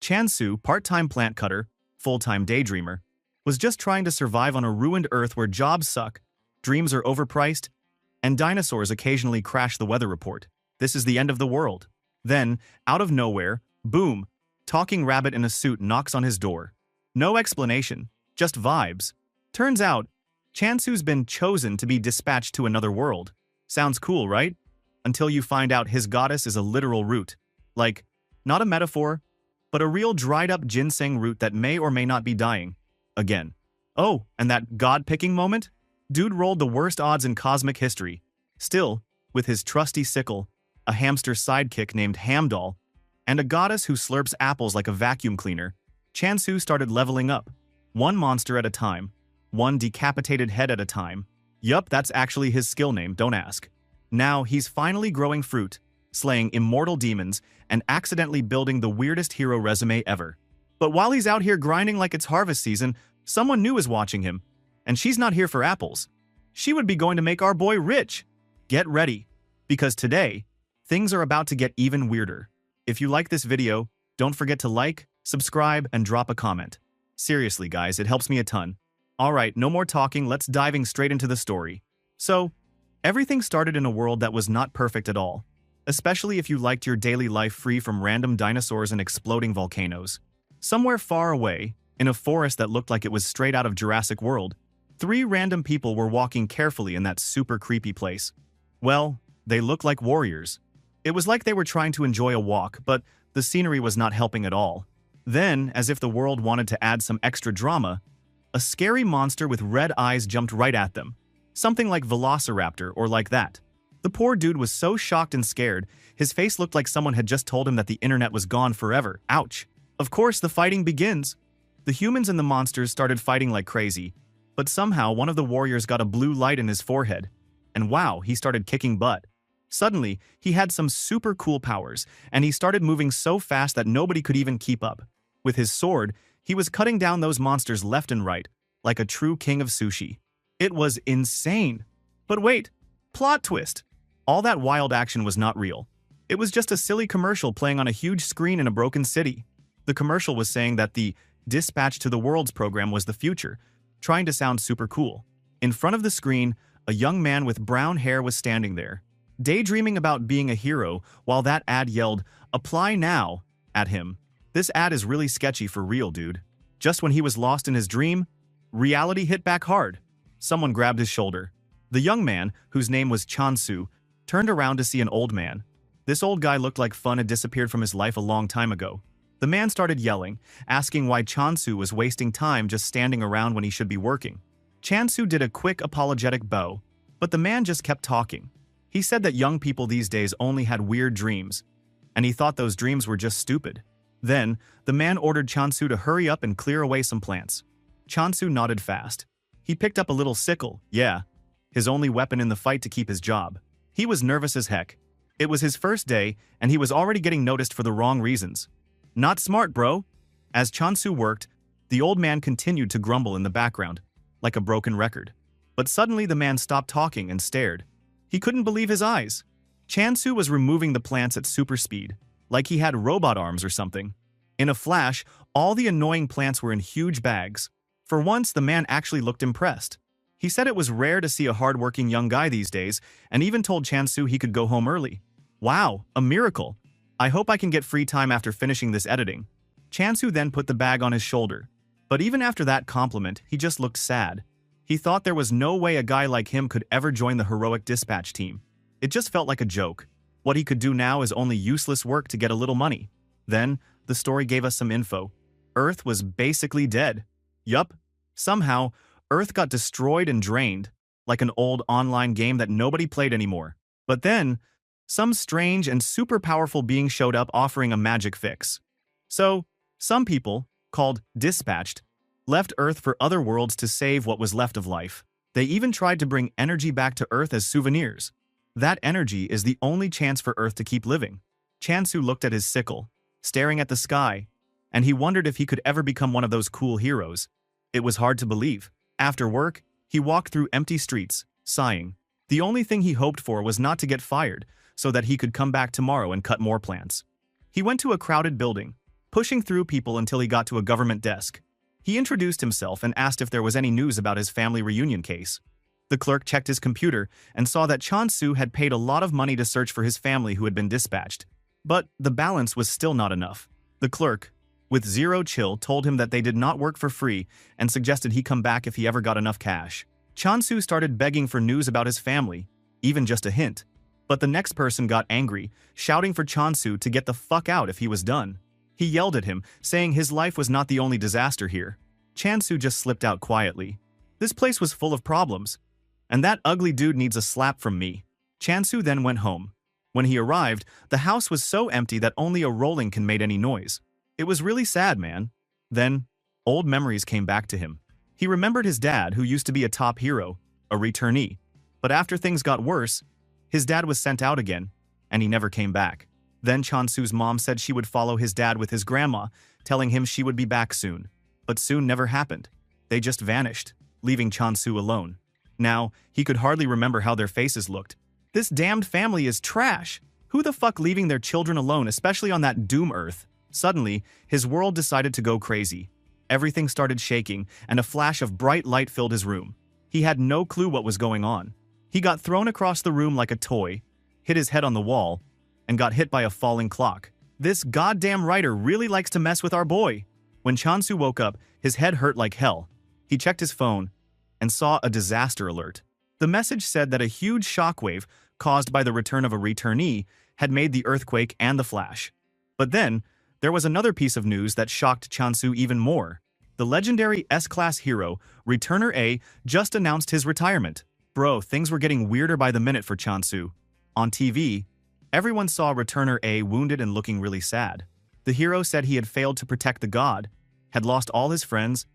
Chansu, part-time plant cutter, full-time daydreamer, was just trying to survive on a ruined Earth where jobs suck, dreams are overpriced, and dinosaurs occasionally crash the weather report. This is the end of the world. Then, out of nowhere, boom, talking rabbit in a suit knocks on his door. No explanation, just vibes. Turns out, Chansu's been chosen to be dispatched to another world. Sounds cool, right? Until you find out his goddess is a literal root. Like, not a metaphor, but a real dried-up ginseng root that may or may not be dying. Again. Oh, and that god-picking moment? Dude rolled the worst odds in cosmic history. Still, with his trusty sickle, a hamster sidekick named Hamdoll, and a goddess who slurps apples like a vacuum cleaner, Chansu started leveling up. One monster at a time. One decapitated head at a time. Yup, that's actually his skill name, don't ask. Now, he's finally growing fruit, slaying immortal demons, and accidentally building the weirdest hero resume ever. But while he's out here grinding like it's harvest season, someone new is watching him. And she's not here for apples. She would be going to make our boy rich. Get ready, because today, things are about to get even weirder. If you like this video, don't forget to like, subscribe, and drop a comment. Seriously, guys, it helps me a ton. Alright, no more talking, let's diving straight into the story. So, everything started in a world that was not perfect at all. Especially if you liked your daily life free from random dinosaurs and exploding volcanoes. Somewhere far away, in a forest that looked like it was straight out of Jurassic World, 3 random people were walking carefully in that super creepy place. Well, they looked like warriors. It was like they were trying to enjoy a walk, but the scenery was not helping at all. Then, as if the world wanted to add some extra drama, a scary monster with red eyes jumped right at them. Something like Velociraptor or like that. The poor dude was so shocked and scared, his face looked like someone had just told him that the internet was gone forever. Ouch. Of course, the fighting begins. The humans and the monsters started fighting like crazy, but somehow one of the warriors got a blue light in his forehead. And wow, he started kicking butt. Suddenly, he had some super cool powers, and he started moving so fast that nobody could even keep up. With his sword, he was cutting down those monsters left and right, like a true king of sushi. It was insane. But wait, plot twist. All that wild action was not real. It was just a silly commercial playing on a huge screen in a broken city. The commercial was saying that the Dispatch to the Worlds program was the future, trying to sound super cool. In front of the screen, a young man with brown hair was standing there, daydreaming about being a hero while that ad yelled, "Apply now," at him. This ad is really sketchy for real, dude. Just when he was lost in his dream, reality hit back hard. Someone grabbed his shoulder. The young man, whose name was Chansu, turned around to see an old man. This old guy looked like fun had disappeared from his life a long time ago. The man started yelling, asking why Chansu was wasting time just standing around when he should be working. Chansu did a quick apologetic bow, but the man just kept talking. He said that young people these days only had weird dreams, and he thought those dreams were just stupid. Then, the man ordered Chansu to hurry up and clear away some plants. Chansu nodded fast. He picked up a little sickle, yeah, his only weapon in the fight to keep his job. He was nervous as heck. It was his first day, and he was already getting noticed for the wrong reasons. Not smart, bro. As Chansu worked, the old man continued to grumble in the background, like a broken record. But suddenly the man stopped talking and stared. He couldn't believe his eyes. Chansu was removing the plants at super speed, like he had robot arms or something. In a flash, all the annoying plants were in huge bags. For once, the man actually looked impressed. He said it was rare to see a hardworking young guy these days, and even told Chansu he could go home early. Wow, a miracle. I hope I can get free time after finishing this editing. Chansu then put the bag on his shoulder. But even after that compliment, he just looked sad. He thought there was no way a guy like him could ever join the heroic dispatch team. It just felt like a joke. What he could do now is only useless work to get a little money. Then, the story gave us some info. Earth was basically dead. Yup. Somehow, Earth got destroyed and drained, like an old online game that nobody played anymore. But then, some strange and super powerful being showed up offering a magic fix. So, some people, called Dispatched, left Earth for other worlds to save what was left of life. They even tried to bring energy back to Earth as souvenirs. That energy is the only chance for Earth to keep living. Chansu looked at his sickle, staring at the sky, and he wondered if he could ever become one of those cool heroes. It was hard to believe. After work, he walked through empty streets, sighing. The only thing he hoped for was not to get fired, so that he could come back tomorrow and cut more plants. He went to a crowded building. pushing through people until he got to a government desk. He introduced himself and asked if there was any news about his family reunion case. The clerk checked his computer and saw that Chon-Su had paid a lot of money to search for his family who had been dispatched. But the balance was still not enough. The clerk, with zero chill, told him that they did not work for free and suggested he come back if he ever got enough cash. Chon-Su started begging for news about his family, even just a hint. But the next person got angry, shouting for Chon-Su to get the fuck out if he was done. He yelled at him, saying his life was not the only disaster here. Chon-Su just slipped out quietly. This place was full of problems, and that ugly dude needs a slap from me. Chon-Su then went home. When he arrived, the house was so empty that only a rolling pin made any noise. It was really sad, man. Then, old memories came back to him. He remembered his dad, who used to be a top hero, a returnee. But after things got worse, his dad was sent out again, and he never came back. Then Chon-Su's mom said she would follow his dad with his grandma, telling him she would be back soon. But soon never happened. They just vanished, leaving Chon-Su alone. Now, he could hardly remember how their faces looked. This damned family is trash. Who the fuck leaving their children alone, especially on that doom earth? Suddenly, his world decided to go crazy. Everything started shaking, and a flash of bright light filled his room. He had no clue what was going on. He got thrown across the room like a toy, hit his head on the wall, and got hit by a falling clock. This goddamn writer really likes to mess with our boy. When Chon-Su woke up, his head hurt like hell. He checked his phone and saw a disaster alert. The message said that a huge shockwave caused by the return of a returnee had made the earthquake and the flash. But then, there was another piece of news that shocked Chon-Su even more. The legendary S-Class hero, Returner A, just announced his retirement. Bro, things were getting weirder by the minute for Chon-Su. On TV, everyone saw Returner A wounded and looking really sad. The hero said he had failed to protect the god, had lost all his friends,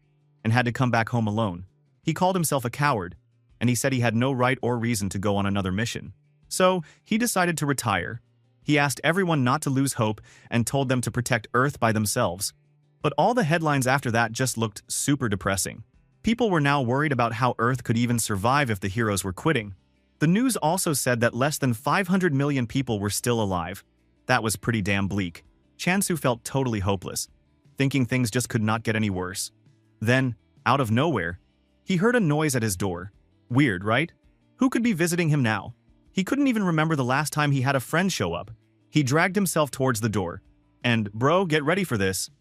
and had to come back home alone. He called himself a coward, and he said he had no right or reason to go on another mission. So, he decided to retire. He asked everyone not to lose hope and told them to protect Earth by themselves. But all the headlines after that just looked super depressing. People were now worried about how Earth could even survive if the heroes were quitting. The news also said that less than 500 million people were still alive. That was pretty damn bleak. Chon-Su felt totally hopeless, thinking things just could not get any worse. Then, out of nowhere, he heard a noise at his door. Weird, right? Who could be visiting him now? He couldn't even remember the last time he had a friend show up. He dragged himself towards the door. And, bro, get ready for this.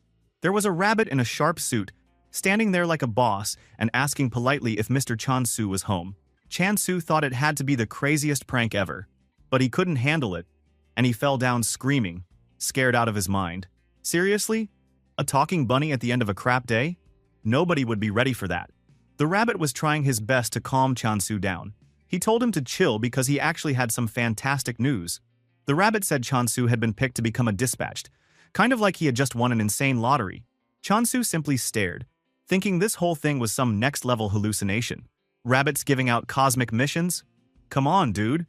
There was a rabbit in a sharp suit, standing there like a boss and asking politely if Mr. Chon-Su was home. Chon-Su thought it had to be the craziest prank ever. But he couldn't handle it, and he fell down screaming, scared out of his mind. Seriously? A talking bunny at the end of a crap day? Nobody would be ready for that. The rabbit was trying his best to calm Chon-Su down. He told him to chill because he actually had some fantastic news. The rabbit said Chon-Su had been picked to become a dispatched, kind of like he had just won an insane lottery. Chon-Su simply stared, thinking this whole thing was some next-level hallucination. Rabbits giving out cosmic missions? Come on, dude.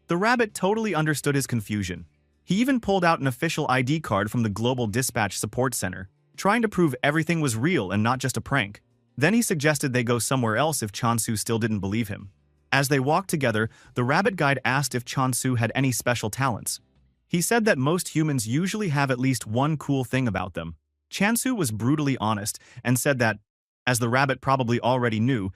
The rabbit totally understood his confusion. He even pulled out an official ID card from the Global Dispatch Support Center, trying to prove everything was real and not just a prank. Then he suggested they go somewhere else if Chon-Su still didn't believe him. As they walked together, the rabbit guide asked if Chon-Su had any special talents. He said that most humans usually have at least one cool thing about them. Chon-Su was brutally honest and said that, as the rabbit probably already knew,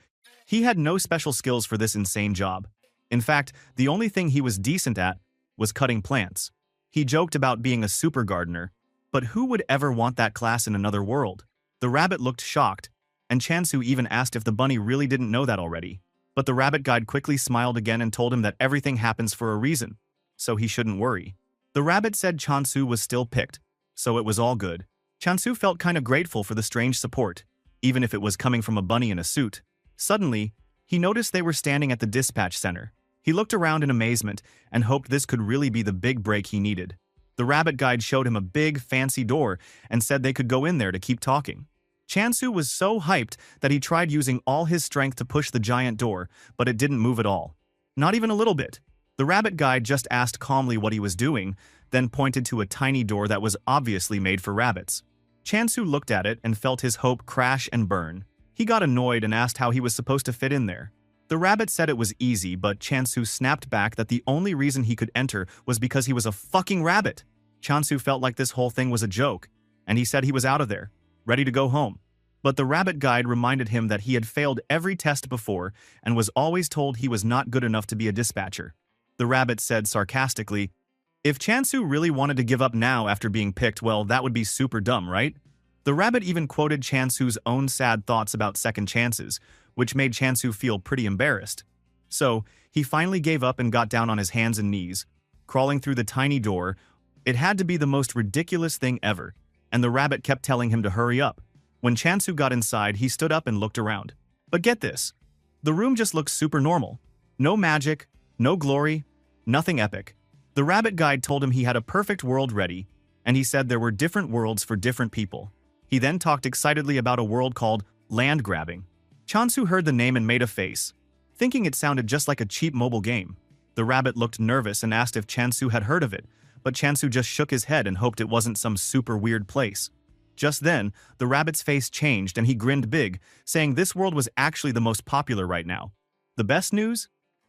he had no special skills for this insane job. In fact, the only thing he was decent at was cutting plants. He joked about being a super gardener, but who would ever want that class in another world? The rabbit looked shocked, and Chon-Su even asked if the bunny really didn't know that already. But the rabbit guide quickly smiled again and told him that everything happens for a reason, so he shouldn't worry. The rabbit said Chon-Su was still picked, so it was all good. Chon-Su felt kinda grateful for the strange support, even if it was coming from a bunny in a suit. Suddenly, he noticed they were standing at the dispatch center. He looked around in amazement and hoped this could really be the big break he needed. The rabbit guide showed him a big, fancy door and said they could go in there to keep talking. Chon-Su was so hyped that he tried using all his strength to push the giant door, but it didn't move at all. Not even a little bit. The rabbit guide just asked calmly what he was doing, then pointed to a tiny door that was obviously made for rabbits. Chon-Su looked at it and felt his hope crash and burn. He got annoyed and asked how he was supposed to fit in there. The rabbit said it was easy, but Chon-Su snapped back that the only reason he could enter was because he was a fucking rabbit. Chon-Su felt like this whole thing was a joke. and he said he was out of there, ready to go home. But the rabbit guide reminded him that he had failed every test before and was always told he was not good enough to be a dispatcher. The rabbit said sarcastically, "If Chansu really wanted to give up now after being picked, well, that would be super dumb, right?" The rabbit even quoted Chansu's own sad thoughts about second chances, which made Chansu feel pretty embarrassed. So, he finally gave up and got down on his hands and knees, crawling through the tiny door. It had to be the most ridiculous thing ever, and the rabbit kept telling him to hurry up. When Chansu got inside, he stood up and looked around. But get this, the room just looked super normal. No magic, no glory, nothing epic. The rabbit guide told him he had a perfect world ready, and he said there were different worlds for different people. He then talked excitedly about a world called land grabbing. Chansu heard the name and made a face, thinking it sounded just like a cheap mobile game. The rabbit looked nervous and asked if Chansu had heard of it, but Chansu just shook his head and hoped it wasn't some super weird place. Just then, the rabbit's face changed and he grinned big, saying this world was actually the most popular right now. The best news?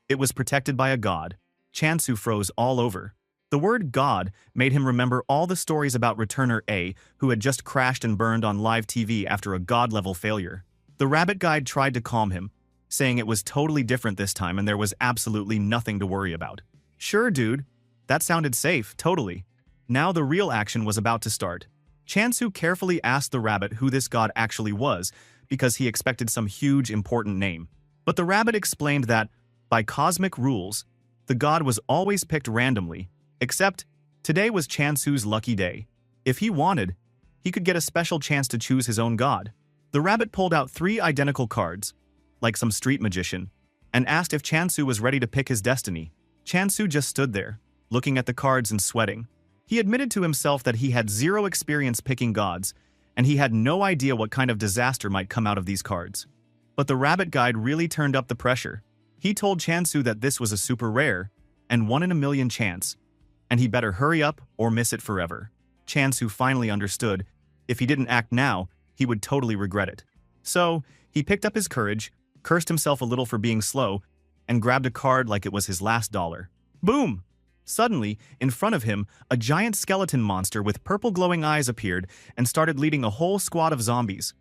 It was protected by a god. Chansu froze all over. The word God made him remember all the stories about Returner A, who had just crashed and burned on live TV after a god-level failure. The rabbit guide tried to calm him, saying it was totally different this time and there was absolutely nothing to worry about. Sure, dude. That sounded safe, totally. Now the real action was about to start. Chansu carefully asked the rabbit who this god actually was, because he expected some huge, important name. But the rabbit explained that, by cosmic rules, the god was always picked randomly, except today was Chansu's lucky day. If he wanted, he could get a special chance to choose his own god. The rabbit pulled out 3 identical cards, like some street magician, and asked if Chansu was ready to pick his destiny. Chansu just stood there, looking at the cards and sweating. He admitted to himself that he had 0 experience picking gods, and he had no idea what kind of disaster might come out of these cards. But the rabbit guide really turned up the pressure. He told Chansu that this was a super rare and 1 in a million chance, and he better hurry up or miss it forever. Chansu finally understood. If he didn't act now, he would totally regret it. So, he picked up his courage, cursed himself a little for being slow, and grabbed a card like it was his last dollar. Boom! Suddenly, in front of him, a giant skeleton monster with purple glowing eyes appeared and started leading a whole squad of zombies.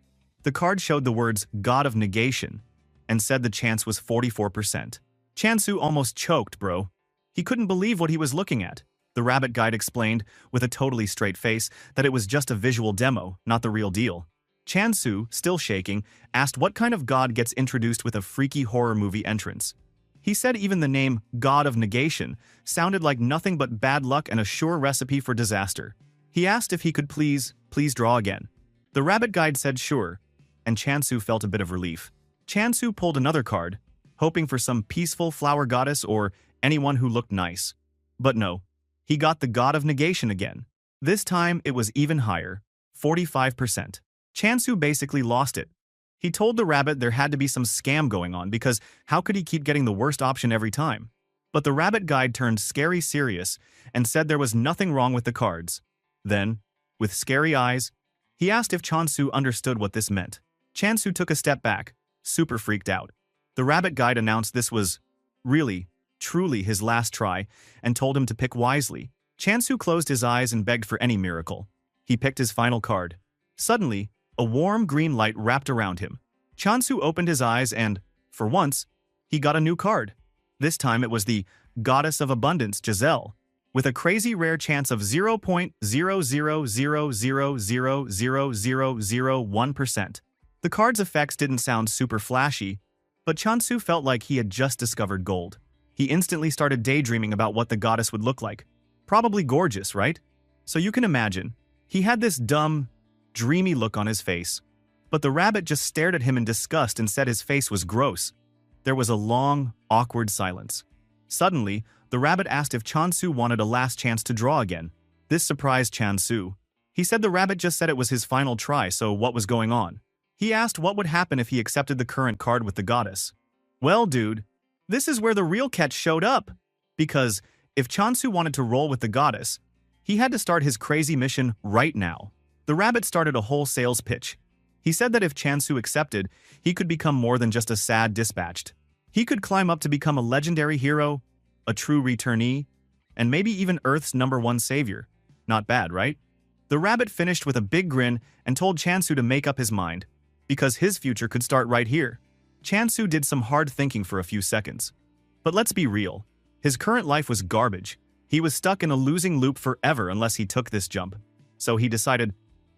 The card showed the words God of Negation and said the chance was 44%. Chansu almost choked, bro. He couldn't believe what he was looking at. The rabbit guide explained, with a totally straight face, that it was just a visual demo, not the real deal. Chansu, still shaking, asked what kind of god gets introduced with a freaky horror movie entrance. He said even the name God of Negation sounded like nothing but bad luck and a sure recipe for disaster. He asked if he could please draw again. The rabbit guide said sure, and Chansu felt a bit of relief. Chansu pulled another card, hoping for some peaceful flower goddess or anyone who looked nice. But no, he got the God of Negation again. This time it was even higher, 45%. Chansu basically lost it. He told the rabbit there had to be some scam going on because how could he keep getting the worst option every time? But the rabbit guide turned scary serious and said there was nothing wrong with the cards. Then, with scary eyes, he asked if Chansu understood what this meant. Chansu took a step back, super freaked out. The rabbit guide announced this was really, truly his last try and told him to pick wisely. Chansu closed his eyes and begged for any miracle. He picked his final card. Suddenly, a warm green light wrapped around him. Chansu opened his eyes and, for once, he got a new card. This time it was the Goddess of Abundance, Giselle, with a crazy rare chance of 0.000000001%. The card's effects didn't sound super flashy, but Chansu felt like he had just discovered gold. He instantly started daydreaming about what the goddess would look like. Probably gorgeous, right? So you can imagine, he had this dumb, dreamy look on his face. But the rabbit just stared at him in disgust and said his face was gross. There was a long, awkward silence. Suddenly, the rabbit asked if Chansu wanted a last chance to draw again. This surprised Chansu. He said the rabbit just said it was his final try, so what was going on? He asked what would happen if he accepted the current card with the goddess. Well, dude, this is where the real catch showed up. Because if Chansu wanted to roll with the goddess, he had to start his crazy mission right now. The rabbit started a whole sales pitch. He said that if Chansu accepted, he could become more than just a sad dispatched. He could climb up to become a legendary hero, a true returnee, and maybe even Earth's #1 savior. Not bad, right? The rabbit finished with a big grin and told Chansu to make up his mind, because his future could start right here. Chansu did some hard thinking for a few seconds. But let's be real. His current life was garbage. He was stuck in a losing loop forever unless he took this jump. So he decided,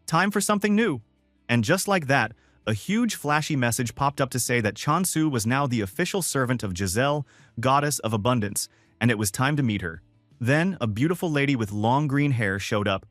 time for something new. And just like that, a huge flashy message popped up to say that Chansu was now the official servant of Giselle, goddess of abundance, and it was time to meet her. Then, a beautiful lady with long green hair showed up,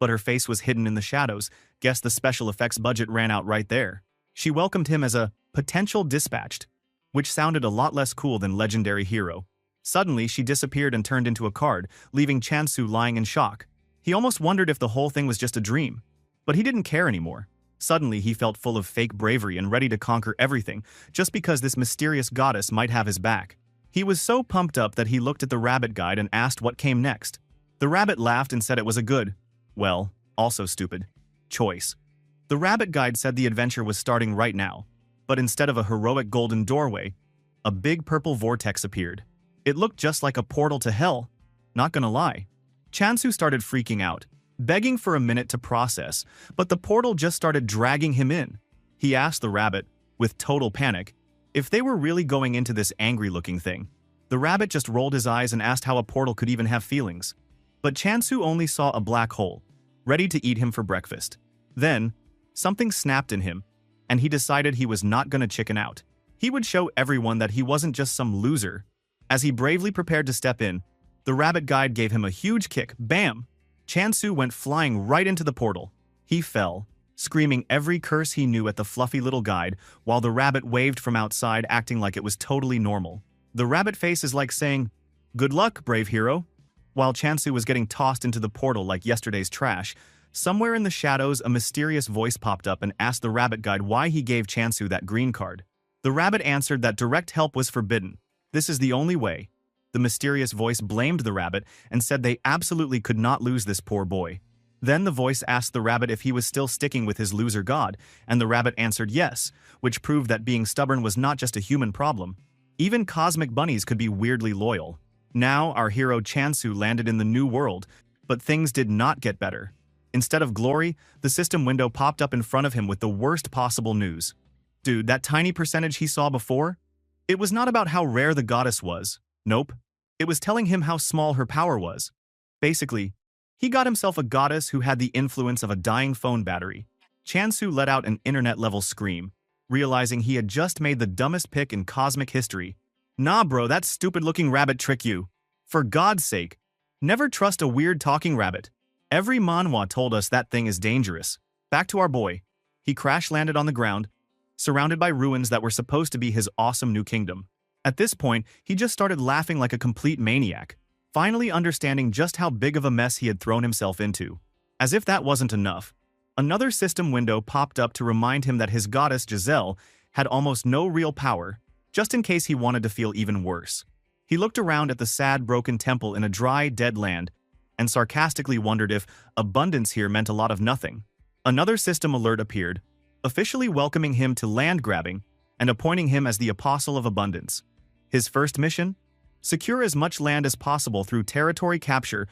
but her face was hidden in the shadows. Guess the special effects budget ran out right there. She welcomed him as a potential dispatched, which sounded a lot less cool than legendary hero. Suddenly, she disappeared and turned into a card, leaving Chansu lying in shock. He almost wondered if the whole thing was just a dream. But he didn't care anymore. Suddenly, he felt full of fake bravery and ready to conquer everything, just because this mysterious goddess might have his back. He was so pumped up that he looked at the rabbit guide and asked what came next. The rabbit laughed and said it was a good, well, also stupid, choice. The rabbit guide said the adventure was starting right now, but instead of a heroic golden doorway, a big purple vortex appeared. It looked just like a portal to hell. Not gonna lie. Chansu started freaking out, begging for a minute to process, but the portal just started dragging him in. He asked the rabbit, with total panic, if they were really going into this angry-looking thing. The rabbit just rolled his eyes and asked how a portal could even have feelings. But Chansu only saw a black hole, ready to eat him for breakfast. Then, something snapped in him, and he decided he was not gonna chicken out. He would show everyone that he wasn't just some loser. As he bravely prepared to step in, the rabbit guide gave him a huge kick. Bam! Chansu went flying right into the portal. He fell, screaming every curse he knew at the fluffy little guide, while the rabbit waved from outside, acting like it was totally normal. The rabbit face is like saying, "Good luck, brave hero." While Chansu was getting tossed into the portal like yesterday's trash, somewhere in the shadows a mysterious voice popped up and asked the rabbit guide why he gave Chansu that green card. The rabbit answered that direct help was forbidden. This is the only way. The mysterious voice blamed the rabbit and said they absolutely could not lose this poor boy. Then the voice asked the rabbit if he was still sticking with his loser god, and the rabbit answered yes, which proved that being stubborn was not just a human problem. Even cosmic bunnies could be weirdly loyal. Now our hero Chansu landed in the new world, but things did not get better. Instead of glory, the system window popped up in front of him with the worst possible news. Dude, that tiny percentage he saw before? It was not about how rare the goddess was. Nope. It was telling him how small her power was. Basically, he got himself a goddess who had the influence of a dying phone battery. Chansu let out an internet-level scream, realizing he had just made the dumbest pick in cosmic history. Nah bro, that stupid-looking rabbit tricked you. For God's sake, never trust a weird talking rabbit. Every manhwa told us that thing is dangerous. Back to our boy. He crash-landed on the ground, surrounded by ruins that were supposed to be his awesome new kingdom. At this point, he just started laughing like a complete maniac, finally understanding just how big of a mess he had thrown himself into. As if that wasn't enough, another system window popped up to remind him that his goddess Giselle had almost no real power, just in case he wanted to feel even worse. He looked around at the sad, broken temple in a dry, dead land and sarcastically wondered if abundance here meant a lot of nothing. Another system alert appeared, officially welcoming him to land grabbing and appointing him as the Apostle of Abundance. His first mission? Secure as much land as possible through territory capture.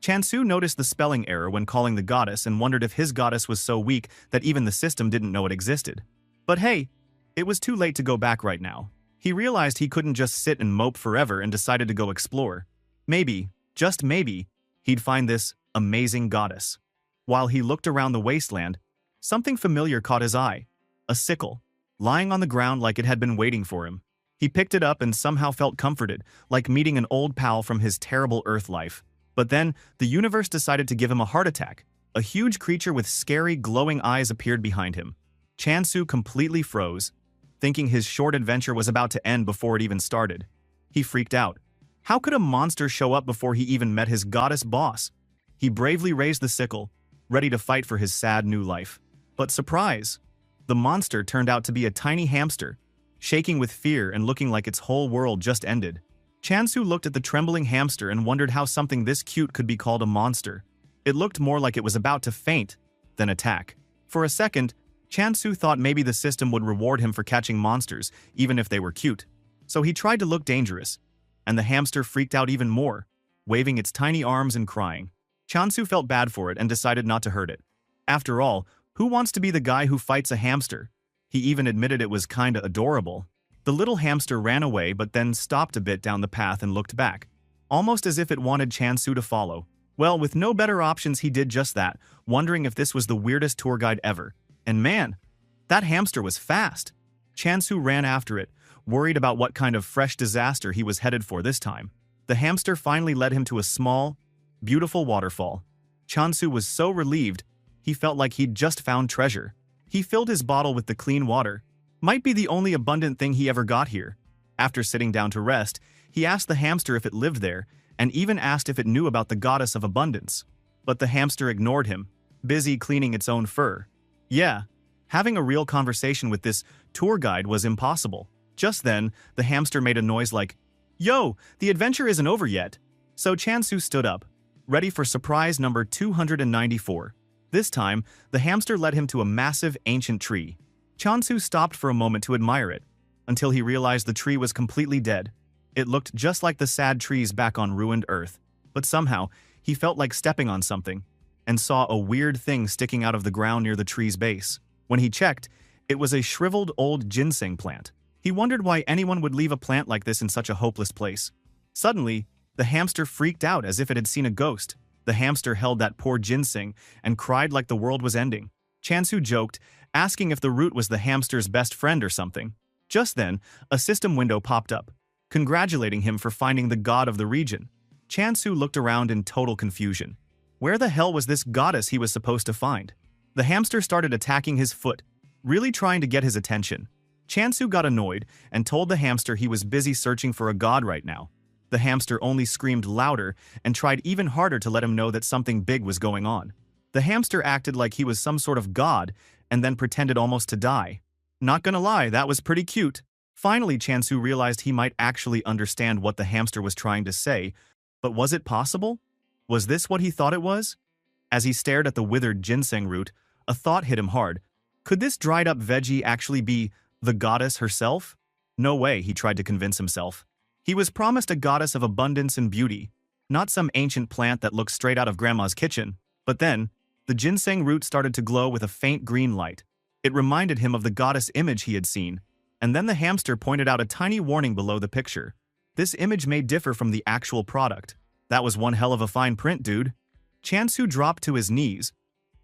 Chansu noticed the spelling error when calling the goddess and wondered if his goddess was so weak that even the system didn't know it existed. But hey, it was too late to go back right now. He realized he couldn't just sit and mope forever and decided to go explore. Maybe, just maybe, he'd find this amazing goddess. While he looked around the wasteland, something familiar caught his eye. A sickle, lying on the ground like it had been waiting for him. He picked it up and somehow felt comforted, like meeting an old pal from his terrible Earth life. But then, the universe decided to give him a heart attack. A huge creature with scary, glowing eyes appeared behind him. Chansu completely froze, thinking his short adventure was about to end before it even started. He freaked out. How could a monster show up before he even met his goddess boss? He bravely raised the sickle, ready to fight for his sad new life. But surprise! The monster turned out to be a tiny hamster, shaking with fear and looking like its whole world just ended. Chansu looked at the trembling hamster and wondered how something this cute could be called a monster. It looked more like it was about to faint than attack. For a second, Chansu thought maybe the system would reward him for catching monsters, even if they were cute. So he tried to look dangerous, and the hamster freaked out even more, waving its tiny arms and crying. Chansu felt bad for it and decided not to hurt it. After all, who wants to be the guy who fights a hamster? He even admitted it was kinda adorable. The little hamster ran away but then stopped a bit down the path and looked back, almost as if it wanted Chansu to follow. Well, with no better options he did just that, wondering if this was the weirdest tour guide ever. And man, that hamster was fast. Chansu ran after it, worried about what kind of fresh disaster he was headed for this time. The hamster finally led him to a small, beautiful waterfall. Chansu was so relieved, he felt like he'd just found treasure. He filled his bottle with the clean water. Might be the only abundant thing he ever got here. After sitting down to rest, he asked the hamster if it lived there, and even asked if it knew about the goddess of abundance. But the hamster ignored him, busy cleaning its own fur. Yeah, having a real conversation with this tour guide was impossible. Just then, the hamster made a noise like, "Yo, the adventure isn't over yet." So Chansu stood up, ready for surprise number 294. This time, the hamster led him to a massive ancient tree. Chansu stopped for a moment to admire it, until he realized the tree was completely dead. It looked just like the sad trees back on ruined Earth, but somehow, he felt like stepping on something, and saw a weird thing sticking out of the ground near the tree's base. When he checked, it was a shriveled old ginseng plant. He wondered why anyone would leave a plant like this in such a hopeless place. Suddenly, the hamster freaked out as if it had seen a ghost. The hamster held that poor ginseng and cried like the world was ending. Chansu joked, asking if the root was the hamster's best friend or something. Just then, a system window popped up, congratulating him for finding the god of the region. Chansu looked around in total confusion. Where the hell was this goddess he was supposed to find? The hamster started attacking his foot, really trying to get his attention. Chansu got annoyed and told the hamster he was busy searching for a god right now. The hamster only screamed louder and tried even harder to let him know that something big was going on. The hamster acted like he was some sort of god and then pretended almost to die. Not gonna lie, that was pretty cute. Finally, Chansu realized he might actually understand what the hamster was trying to say, but was it possible? Was this what he thought it was? As he stared at the withered ginseng root, a thought hit him hard. Could this dried-up veggie actually be the goddess herself? No way, he tried to convince himself. He was promised a goddess of abundance and beauty, not some ancient plant that looked straight out of Grandma's kitchen. But then, the ginseng root started to glow with a faint green light. It reminded him of the goddess image he had seen, and then the hamster pointed out a tiny warning below the picture. This image may differ from the actual product. That was one hell of a fine print, dude. Chansu dropped to his knees,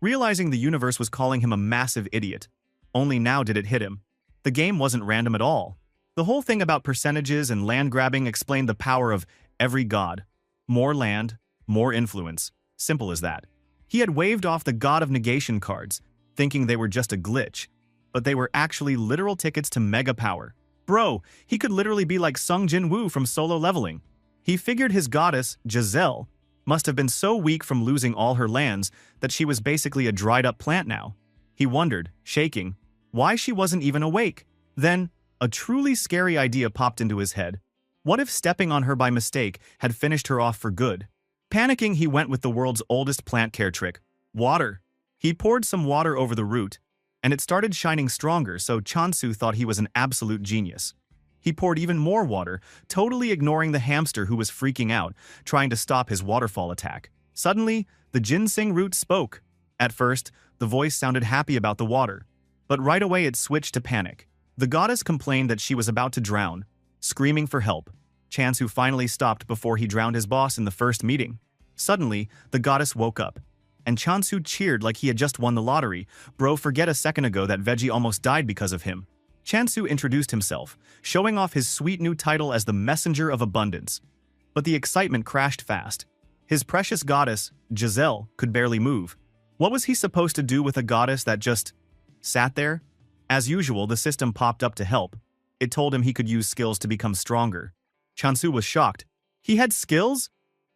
realizing the universe was calling him a massive idiot. Only now did it hit him. The game wasn't random at all. The whole thing about percentages and land grabbing explained the power of every god. More land, more influence. Simple as that. He had waved off the God of Negation cards, thinking they were just a glitch, but they were actually literal tickets to mega power. Bro, he could literally be like Sung Jin Woo from Solo Leveling. He figured his goddess, Giselle, must have been so weak from losing all her lands that she was basically a dried-up plant now. He wondered, shaking, why she wasn't even awake. Then, a truly scary idea popped into his head. What if stepping on her by mistake had finished her off for good? Panicking, he went with the world's oldest plant care trick, water. He poured some water over the root, and it started shining stronger, so Chansu thought he was an absolute genius. He poured even more water, totally ignoring the hamster who was freaking out, trying to stop his waterfall attack. Suddenly, the ginseng root spoke. At first, the voice sounded happy about the water, but right away it switched to panic. The goddess complained that she was about to drown, screaming for help. Chansu finally stopped before he drowned his boss in the first meeting. Suddenly, the goddess woke up, and Chansu cheered like he had just won the lottery. Bro, forget a second ago that veggie almost died because of him. Chansu introduced himself, showing off his sweet new title as the Messenger of Abundance. But the excitement crashed fast. His precious goddess, Giselle, could barely move. What was he supposed to do with a goddess that just sat there? As usual, the system popped up to help. It told him he could use skills to become stronger. Chansu was shocked. He had skills?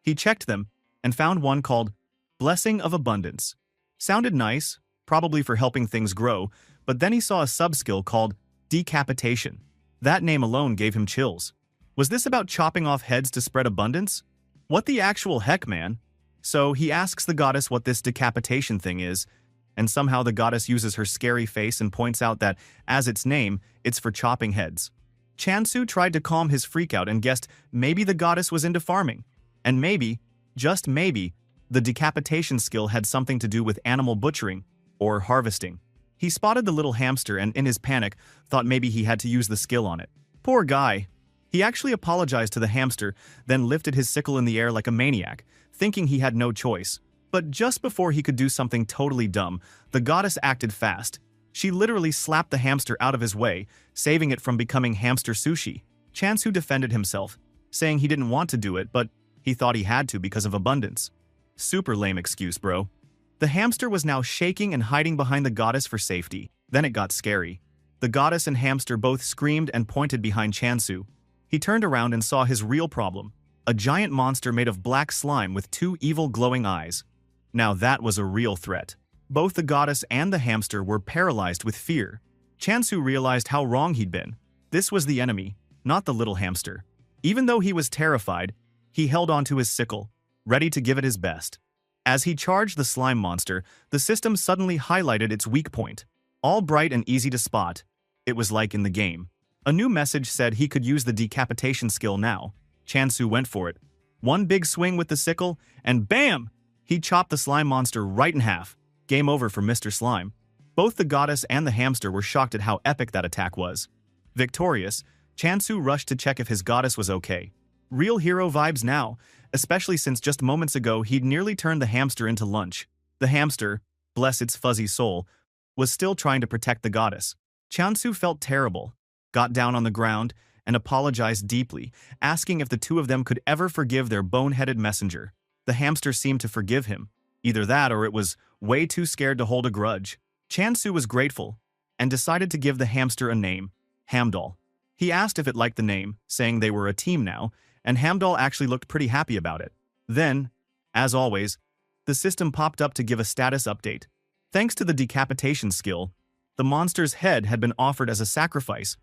He checked them, and found one called Blessing of Abundance. Sounded nice, probably for helping things grow, but then he saw a sub-skill called Decapitation. That name alone gave him chills. Was this about chopping off heads to spread abundance? What the actual heck, man? So he asks the goddess what this decapitation thing is, and somehow the goddess uses her scary face and points out that, as its name, it's for chopping heads. Chansu tried to calm his freakout and guessed maybe the goddess was into farming. And maybe, just maybe, The decapitation skill had something to do with animal butchering, or harvesting. He spotted the little hamster and, in his panic, thought maybe he had to use the skill on it. Poor guy. He actually apologized to the hamster, then lifted his sickle in the air like a maniac, thinking he had no choice. But just before he could do something totally dumb, the goddess acted fast. She literally slapped the hamster out of his way, saving it from becoming hamster sushi. Chansu defended himself, saying he didn't want to do it, but he thought he had to because of abundance. Super lame excuse, bro. The hamster was now shaking and hiding behind the goddess for safety. Then it got scary. The goddess and hamster both screamed and pointed behind Chansu. He turned around and saw his real problem, a giant monster made of black slime with two evil glowing eyes. Now that was a real threat. Both the goddess and the hamster were paralyzed with fear. Chansu realized how wrong he'd been. This was the enemy, not the little hamster. Even though he was terrified, he held onto his sickle, ready to give it his best. As he charged the slime monster, the system suddenly highlighted its weak point. All bright and easy to spot. It was like in the game. A new message said he could use the decapitation skill now. Chansu went for it. One big swing with the sickle, and bam! He chopped the slime monster right in half. Game over for Mr. Slime. Both the goddess and the hamster were shocked at how epic that attack was. Victorious, Chansu rushed to check if his goddess was okay. Real hero vibes now, especially since just moments ago he'd nearly turned the hamster into lunch. The hamster, bless its fuzzy soul, was still trying to protect the goddess. Chansu felt terrible, got down on the ground, and apologized deeply, asking if the two of them could ever forgive their boneheaded messenger. The hamster seemed to forgive him. Either that or it was way too scared to hold a grudge. Chansu was grateful and decided to give the hamster a name, Hamdal. He asked if it liked the name, saying they were a team now, and Hamdal actually looked pretty happy about it. Then, as always, the system popped up to give a status update. Thanks to the decapitation skill, the monster's head had been offered as a sacrifice,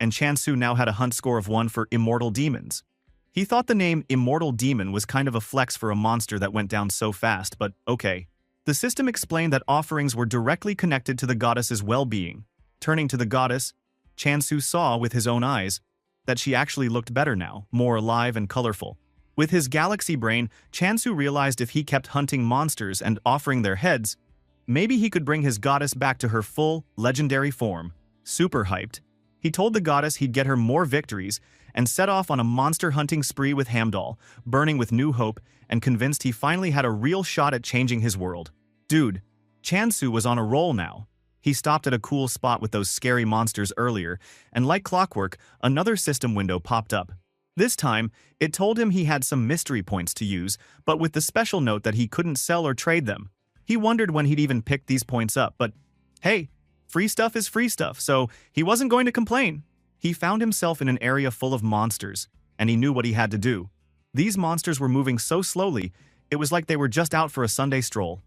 and Chansu now had a hunt score of 1 for immortal demons. He thought the name Immortal Demon was kind of a flex for a monster that went down so fast, but okay. The system explained that offerings were directly connected to the goddess's well-being. Turning to the goddess, Chansu saw with his own eyes that she actually looked better now, more alive and colorful. With his galaxy brain, Chansu realized if he kept hunting monsters and offering their heads, maybe he could bring his goddess back to her full, legendary form. Super hyped, he told the goddess he'd get her more victories and set off on a monster hunting spree with Hamdal, burning with new hope and convinced he finally had a real shot at changing his world. Dude, Chansu was on a roll now. He stopped at a cool spot with those scary monsters earlier, and like clockwork, another system window popped up. This time, it told him he had some mystery points to use, but with the special note that he couldn't sell or trade them. He wondered when he'd even pick these points up, but hey, free stuff is free stuff, so he wasn't going to complain. He found himself in an area full of monsters, and he knew what he had to do. These monsters were moving so slowly, it was like they were just out for a Sunday stroll.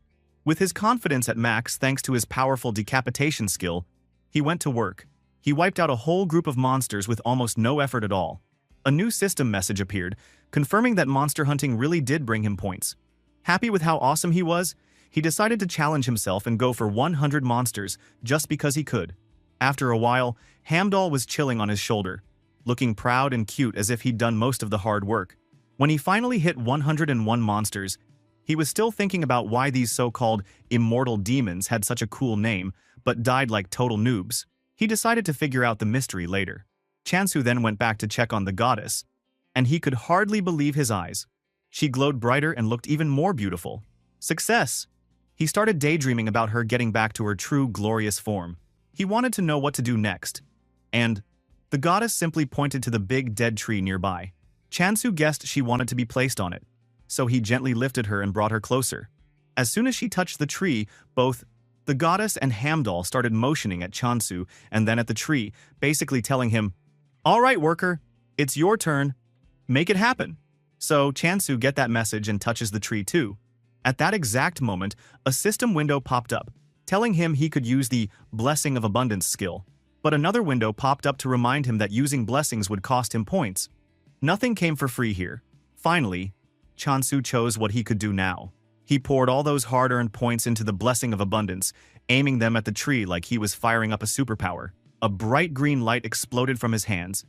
With his confidence at max thanks to his powerful decapitation skill, he went to work. He wiped out a whole group of monsters with almost no effort at all. A new system message appeared, confirming that monster hunting really did bring him points. Happy with how awesome he was, he decided to challenge himself and go for 100 monsters just because he could. After a while, Hamdal was chilling on his shoulder, looking proud and cute as if he'd done most of the hard work. When he finally hit 101 monsters, he was still thinking about why these so-called immortal demons had such a cool name, but died like total noobs. He decided to figure out the mystery later. Chansu then went back to check on the goddess, and he could hardly believe his eyes. She glowed brighter and looked even more beautiful. Success! He started daydreaming about her getting back to her true, glorious form. He wanted to know what to do next. And the goddess simply pointed to the big dead tree nearby. Chansu guessed she wanted to be placed on it, so he gently lifted her and brought her closer. As soon as she touched the tree, both the goddess and Hamdal started motioning at Chansu and then at the tree, basically telling him, "All right, worker, it's your turn. Make it happen." So Chansu get that message and touches the tree too. At that exact moment, a system window popped up, telling him he could use the Blessing of Abundance skill. But another window popped up to remind him that using blessings would cost him points. Nothing came for free here. Finally, Chansu chose what he could do now. He poured all those hard-earned points into the Blessing of Abundance, aiming them at the tree like he was firing up a superpower. A bright green light exploded from his hands,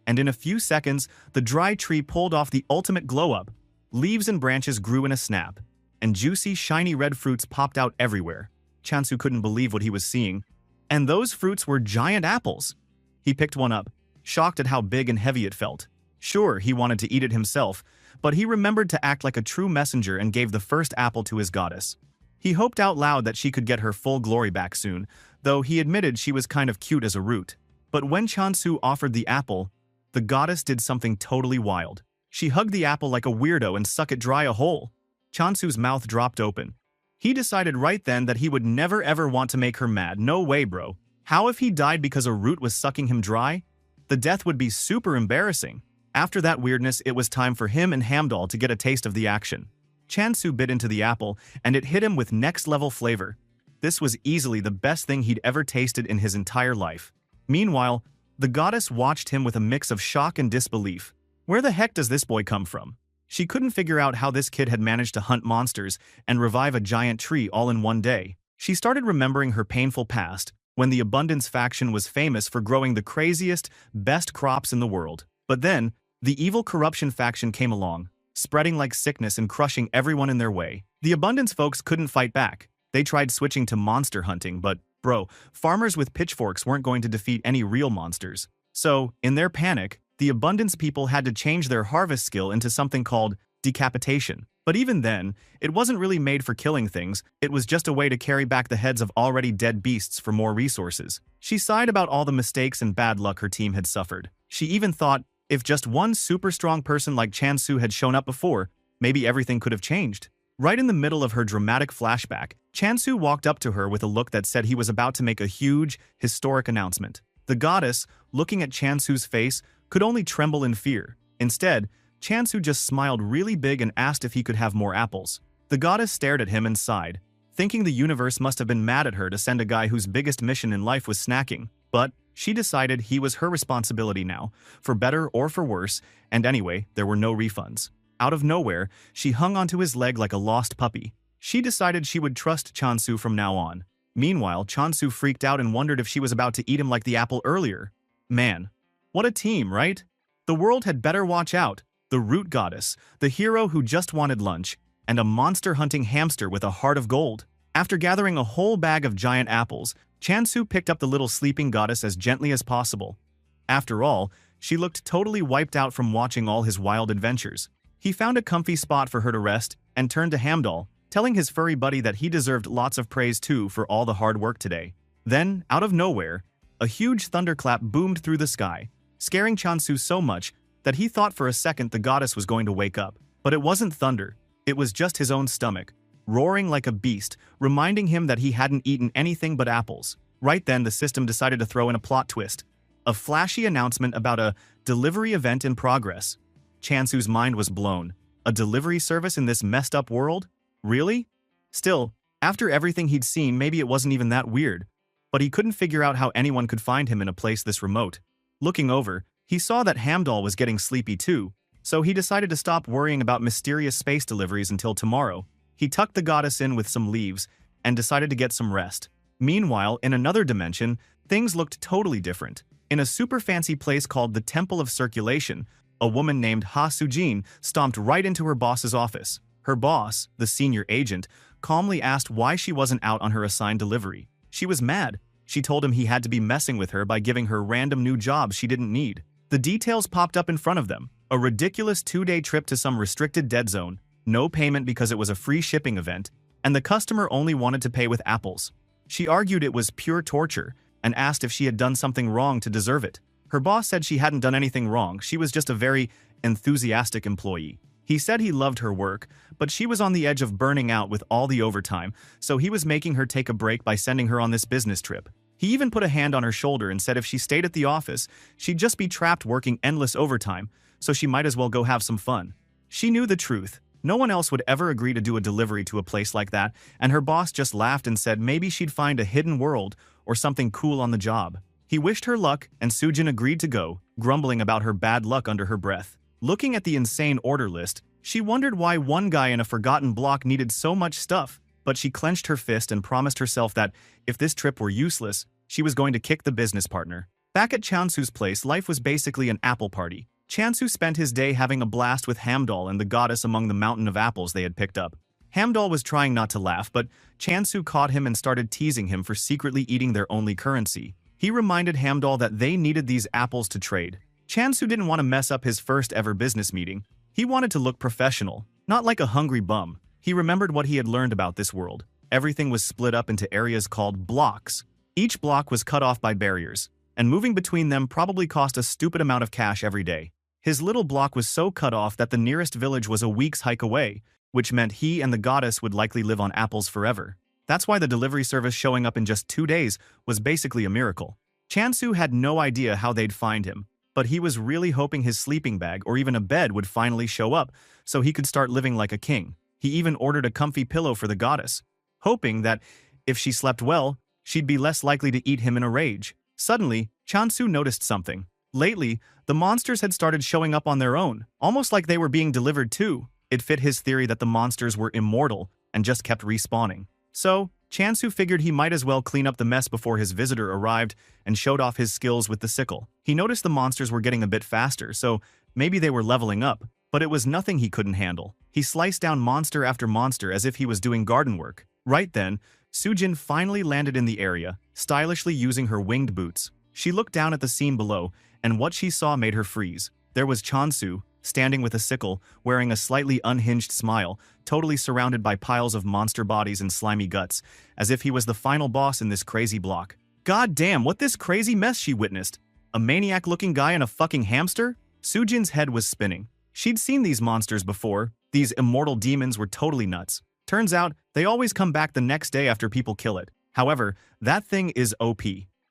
and in a few seconds, the dry tree pulled off the ultimate glow-up. Leaves and branches grew in a snap. and juicy, shiny red fruits popped out everywhere. Chansu couldn't believe what he was seeing. And those fruits were giant apples. He picked one up, shocked at how big and heavy it felt. Sure, he wanted to eat it himself, but he remembered to act like a true messenger and gave the first apple to his goddess. He hoped out loud that she could get her full glory back soon, though he admitted she was kind of cute as a root. But when Chansu offered the apple, the goddess did something totally wild. She hugged the apple like a weirdo and sucked it dry a hole. Chansu's mouth dropped open. He decided right then that he would never ever want to make her mad. No way, bro. How if he died because a root was sucking him dry? The death would be super embarrassing. After that weirdness, it was time for him and Hamdal to get a taste of the action. Chansu bit into the apple, and it hit him with next-level flavor. This was easily the best thing he'd ever tasted in his entire life. Meanwhile, the goddess watched him with a mix of shock and disbelief. Where the heck does this boy come from? She couldn't figure out how this kid had managed to hunt monsters and revive a giant tree all in one day. She started remembering her painful past, when the Abundance faction was famous for growing the craziest, best crops in the world. But then, the evil Corruption faction came along, spreading like sickness and crushing everyone in their way. The Abundance folks couldn't fight back. They tried switching to monster hunting, but, bro, farmers with pitchforks weren't going to defeat any real monsters. So, in their panic, the Abundance people had to change their harvest skill into something called decapitation. But even then, it wasn't really made for killing things, it was just a way to carry back the heads of already dead beasts for more resources. She sighed about all the mistakes and bad luck her team had suffered. She even thought, if just one super strong person like Chansu had shown up before, maybe everything could have changed. Right in the middle of her dramatic flashback, Chansu walked up to her with a look that said he was about to make a huge, historic announcement. The goddess, looking at Chansu's face, could only tremble in fear. Instead, Chansu just smiled really big and asked if he could have more apples. The goddess stared at him and sighed, thinking the universe must have been mad at her to send a guy whose biggest mission in life was snacking. But she decided he was her responsibility now, for better or for worse, and anyway, there were no refunds. Out of nowhere, she hung onto his leg like a lost puppy. She decided she would trust Chansu from now on. Meanwhile, Chansu freaked out and wondered if she was about to eat him like the apple earlier. Man, what a team, right? The world had better watch out. The root goddess, the hero who just wanted lunch, and a monster-hunting hamster with a heart of gold. After gathering a whole bag of giant apples, Chansu picked up the little sleeping goddess as gently as possible. After all, she looked totally wiped out from watching all his wild adventures. He found a comfy spot for her to rest and turned to Hamdal, telling his furry buddy that he deserved lots of praise too for all the hard work today. Then, out of nowhere, a huge thunderclap boomed through the sky, scaring Chansu so much that he thought for a second the goddess was going to wake up. But it wasn't thunder, it was just his own stomach, roaring like a beast, reminding him that he hadn't eaten anything but apples. Right then, the system decided to throw in a plot twist. A flashy announcement about a delivery event in progress. Chansu's mind was blown. A delivery service in this messed up world? Really? Still, after everything he'd seen, maybe it wasn't even that weird. But he couldn't figure out how anyone could find him in a place this remote. Looking over, he saw that Hamdal was getting sleepy too, so he decided to stop worrying about mysterious space deliveries until tomorrow. He tucked the goddess in with some leaves and decided to get some rest. Meanwhile, in another dimension, things looked totally different. In a super fancy place called the Temple of Circulation, a woman named Ha Sujin stomped right into her boss's office. Her boss, the senior agent, calmly asked why she wasn't out on her assigned delivery. She was mad. She told him he had to be messing with her by giving her random new jobs she didn't need. The details popped up in front of them. A ridiculous 2-day trip to some restricted dead zone, no payment because it was a free shipping event, and the customer only wanted to pay with apples. She argued it was pure torture and asked if she had done something wrong to deserve it. Her boss said she hadn't done anything wrong, she was just a very enthusiastic employee. He said he loved her work, but she was on the edge of burning out with all the overtime, so he was making her take a break by sending her on this business trip. He even put a hand on her shoulder and said if she stayed at the office, she'd just be trapped working endless overtime, so she might as well go have some fun. She knew the truth. No one else would ever agree to do a delivery to a place like that, and her boss just laughed and said maybe she'd find a hidden world or something cool on the job. He wished her luck, and Sujin agreed to go, grumbling about her bad luck under her breath. Looking at the insane order list, she wondered why one guy in a forgotten block needed so much stuff, but she clenched her fist and promised herself that, if this trip were useless, she was going to kick the business partner. Back at Chansu's place, life was basically an apple party. Chansu spent his day having a blast with Hamdal and the goddess among the mountain of apples they had picked up. Hamdal was trying not to laugh, but Chansu caught him and started teasing him for secretly eating their only currency. He reminded Hamdal that they needed these apples to trade. Chansu didn't want to mess up his first ever business meeting. He wanted to look professional, not like a hungry bum. He remembered what he had learned about this world. Everything was split up into areas called blocks. Each block was cut off by barriers, and moving between them probably cost a stupid amount of cash every day. His little block was so cut off that the nearest village was a week's hike away, which meant he and the goddess would likely live on apples forever. That's why the delivery service showing up in just 2 days was basically a miracle. Chansu had no idea how they'd find him, but he was really hoping his sleeping bag or even a bed would finally show up so he could start living like a king. He even ordered a comfy pillow for the goddess, hoping that if she slept well, she'd be less likely to eat him in a rage. Suddenly, Chansu noticed something. Lately, the monsters had started showing up on their own, almost like they were being delivered too. It fit his theory that the monsters were immortal and just kept respawning. So, Chansu figured he might as well clean up the mess before his visitor arrived and showed off his skills with the sickle. He noticed the monsters were getting a bit faster, so maybe they were leveling up, but it was nothing he couldn't handle. He sliced down monster after monster as if he was doing garden work. Right then, Sujin finally landed in the area, stylishly using her winged boots. She looked down at the scene below, and what she saw made her freeze. There was Chansu, standing with a sickle, wearing a slightly unhinged smile, totally surrounded by piles of monster bodies and slimy guts, as if he was the final boss in this crazy block. God damn, what this crazy mess she witnessed? A maniac-looking guy and a fucking hamster? Sujin's head was spinning. She'd seen these monsters before. These immortal demons were totally nuts. Turns out, they always come back the next day after people kill it. However, that thing is OP.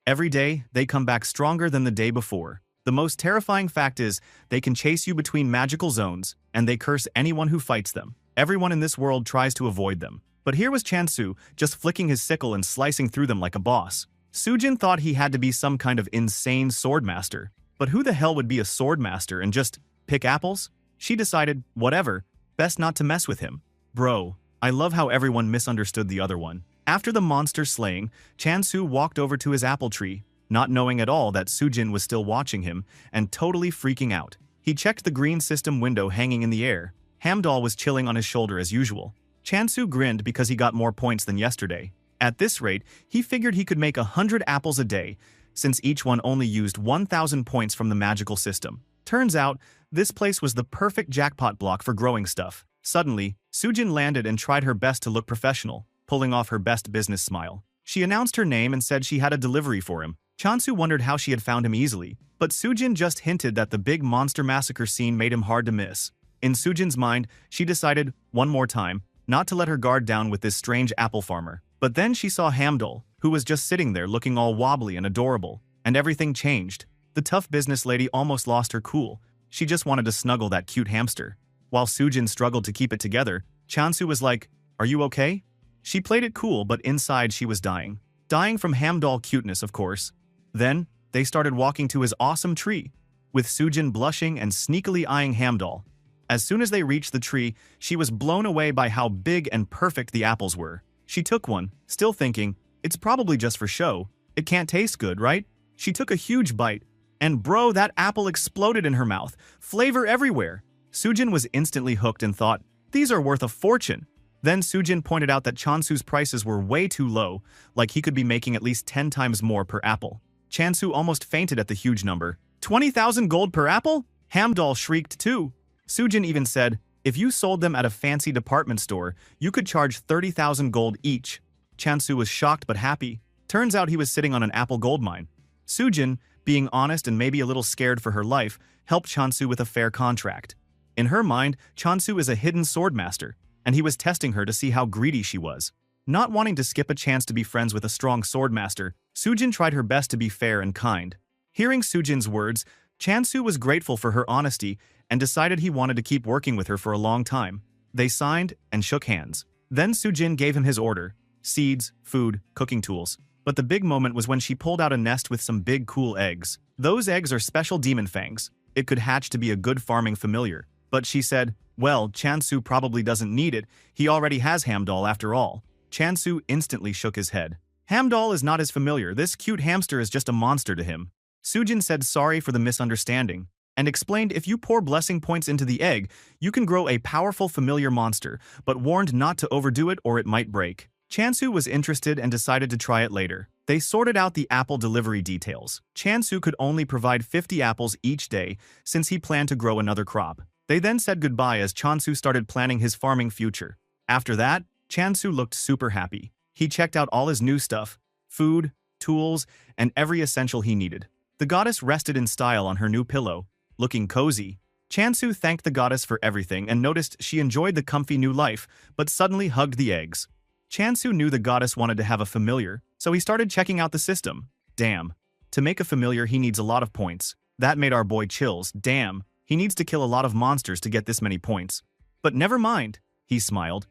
Every day, they come back stronger than the day before. The most terrifying fact is, they can chase you between magical zones, and they curse anyone who fights them. Everyone in this world tries to avoid them. But here was Chansu, just flicking his sickle and slicing through them like a boss. Sujin thought he had to be some kind of insane swordmaster. But who the hell would be a swordmaster and just pick apples? She decided, whatever, best not to mess with him. Bro, I love how everyone misunderstood the other one. After the monster slaying, Chansu walked over to his apple tree, not knowing at all that Sujin was still watching him and totally freaking out. He checked the green system window hanging in the air. Hamdal was chilling on his shoulder as usual. Chansu grinned because he got more points than yesterday. At this rate, he figured he could make 100 apples a day, since each one only used 1,000 points from the magical system. Turns out, this place was the perfect jackpot block for growing stuff. Suddenly, Sujin landed and tried her best to look professional, pulling off her best business smile. She announced her name and said she had a delivery for him. Chansu wondered how she had found him easily, but Sujin just hinted that the big monster massacre scene made him hard to miss. In Sujin's mind, she decided, one more time, not to let her guard down with this strange apple farmer. But then she saw Hamdal, who was just sitting there looking all wobbly and adorable, and everything changed. The tough business lady almost lost her cool. She just wanted to snuggle that cute hamster. While Sujin struggled to keep it together, Chansu was like, "Are you okay?" She played it cool, but inside she was dying. Dying from Hamdal cuteness, of course. Then, they started walking to his awesome tree, with Sujin blushing and sneakily eyeing Hamdal. As soon as they reached the tree, she was blown away by how big and perfect the apples were. She took one, still thinking, it's probably just for show. It can't taste good, right? She took a huge bite, and bro, that apple exploded in her mouth, flavor everywhere. Sujin was instantly hooked and thought, these are worth a fortune. Then Sujin pointed out that Chansu's prices were way too low, like he could be making at least 10 times more per apple. Chansu almost fainted at the huge number. 20,000 gold per apple? Hamdal shrieked too. Sujin even said, if you sold them at a fancy department store, you could charge 30,000 gold each. Chansu was shocked but happy. Turns out he was sitting on an apple gold mine. Sujin, being honest and maybe a little scared for her life, helped Chansu with a fair contract. In her mind, Chansu is a hidden swordmaster, and he was testing her to see how greedy she was. Not wanting to skip a chance to be friends with a strong swordmaster, Sujin tried her best to be fair and kind. Hearing Sujin's words, Chansu was grateful for her honesty and decided he wanted to keep working with her for a long time. They signed and shook hands. Then Sujin gave him his order: seeds, food, cooking tools. But the big moment was when she pulled out a nest with some big cool eggs. Those eggs are special demon fangs. It could hatch to be a good farming familiar. But she said, well, Chansu probably doesn't need it. He already has Hamdal after all. Chansu instantly shook his head. Hamdal is not his familiar. This cute hamster is just a monster to him. Sujin said sorry for the misunderstanding. and explained if you pour blessing points into the egg, you can grow a powerful familiar monster, but warned not to overdo it or it might break. Chansu was interested and decided to try it later. They sorted out the apple delivery details. Chansu could only provide 50 apples each day since he planned to grow another crop. They then said goodbye as Chansu started planning his farming future. After that, Chansu looked super happy. He checked out all his new stuff, food, tools, and every essential he needed. The goddess rested in style on her new pillow, looking cozy. Chansu thanked the goddess for everything and noticed she enjoyed the comfy new life, but suddenly hugged the eggs. Chansu knew the goddess wanted to have a familiar, so he started checking out the system. Damn. To make a familiar, he needs a lot of points. That made our boy chills. Damn. He needs to kill a lot of monsters to get this many points. But never mind, he smiled.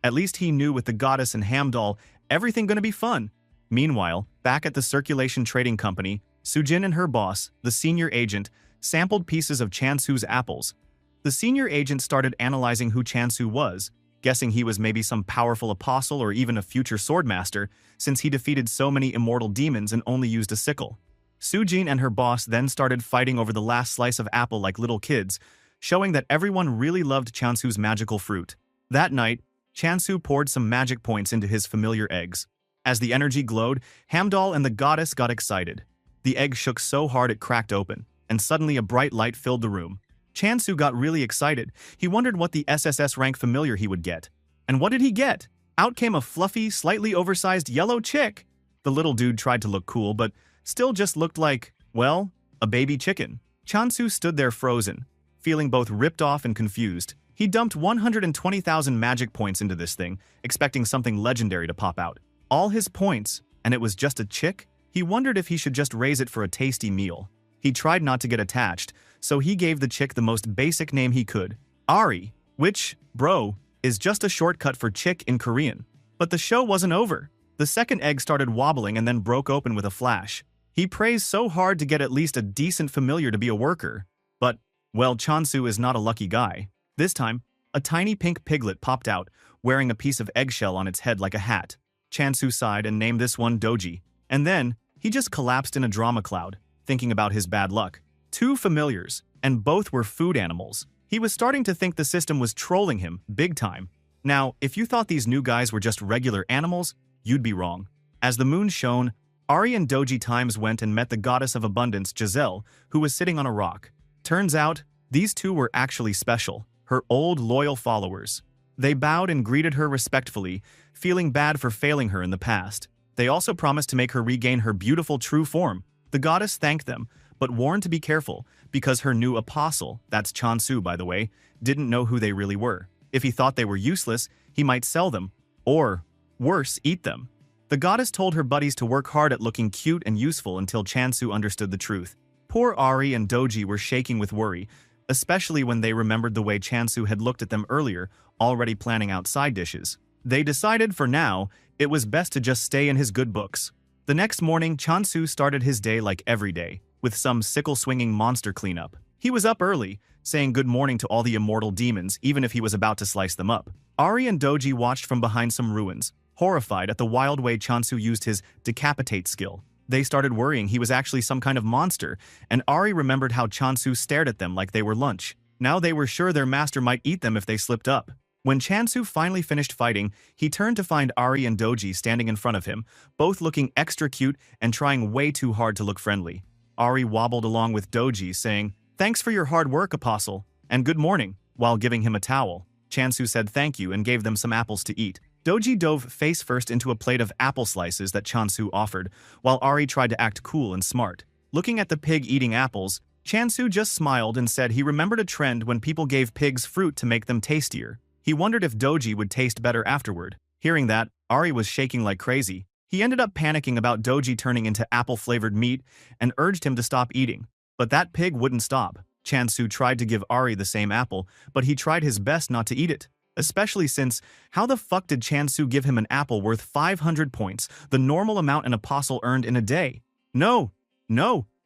At least he knew with the goddess and Hamdoll, everything gonna be fun. Meanwhile, back at the Circulation Trading Company, Sujin and her boss, the senior agent, sampled pieces of Chansu's apples. The senior agent started analyzing who Chansu was, guessing he was maybe some powerful apostle or even a future swordmaster, since he defeated so many immortal demons and only used a sickle. Sujin and her boss then started fighting over the last slice of apple like little kids, showing that everyone really loved Chansu's magical fruit. That night, Chansu poured some magic points into his familiar eggs. As the energy glowed, Hamdoll and the goddess got excited. The egg shook so hard it cracked open, and suddenly a bright light filled the room. Chansu got really excited. He wondered what the SSS rank familiar he would get. And what did he get? Out came a fluffy, slightly oversized yellow chick. The little dude tried to look cool, but still just looked like, well, a baby chicken. Chansu stood there frozen, feeling both ripped off and confused. He dumped 120,000 magic points into this thing, expecting something legendary to pop out. All his points, and it was just a chick? He wondered if he should just raise it for a tasty meal. He tried not to get attached, so he gave the chick the most basic name he could, Ari, which, bro, is just a shortcut for chick in Korean. But the show wasn't over. The second egg started wobbling and then broke open with a flash. He prays so hard to get at least a decent familiar to be a worker. But, well, Chansu is not a lucky guy. This time, a tiny pink piglet popped out, wearing a piece of eggshell on its head like a hat. Chansu sighed and named this one Doji. And then, he just collapsed in a drama cloud, thinking about his bad luck. 2 familiars, and both were food animals. He was starting to think the system was trolling him, big time. Now, if you thought these new guys were just regular animals, you'd be wrong. As the moon shone, Ari and Doji Times went and met the goddess of abundance, Giselle, who was sitting on a rock. Turns out, these two were actually special, her old loyal followers. They bowed and greeted her respectfully, feeling bad for failing her in the past. They also promised to make her regain her beautiful true form. The goddess thanked them, but warned to be careful, because her new apostle, that's Chansu by the way, didn't know who they really were. If he thought they were useless, he might sell them, or, worse, eat them. The goddess told her buddies to work hard at looking cute and useful until Chansu understood the truth. Poor Ari and Doji were shaking with worry, especially when they remembered the way Chansu had looked at them earlier, already planning out side dishes. They decided for now, it was best to just stay in his good books. The next morning, Chansu started his day like every day, with some sickle-swinging monster cleanup. He was up early, saying good morning to all the immortal demons, even if he was about to slice them up. Ari and Doji watched from behind some ruins, horrified at the wild way Chansu used his decapitate skill. They started worrying he was actually some kind of monster, and Ari remembered how Chansu stared at them like they were lunch. Now they were sure their master might eat them if they slipped up. When Chansu finally finished fighting, he turned to find Ari and Doji standing in front of him, both looking extra cute and trying way too hard to look friendly. Ari wobbled along with Doji, saying, "Thanks for your hard work, Apostle, and good morning," while giving him a towel. Chansu said thank you and gave them some apples to eat. Doji dove face first into a plate of apple slices that Chansu offered, while Ari tried to act cool and smart. Looking at the pig eating apples, Chansu just smiled and said he remembered a trend when people gave pigs fruit to make them tastier. He wondered if Doji would taste better afterward. Hearing that, Ari was shaking like crazy. He ended up panicking about Doji turning into apple-flavored meat and urged him to stop eating. But that pig wouldn't stop. Chansu tried to give Ari the same apple, but he tried his best not to eat it. Especially since, how the fuck did Chansu give him an apple worth 500 points, the normal amount an apostle earned in a day? No,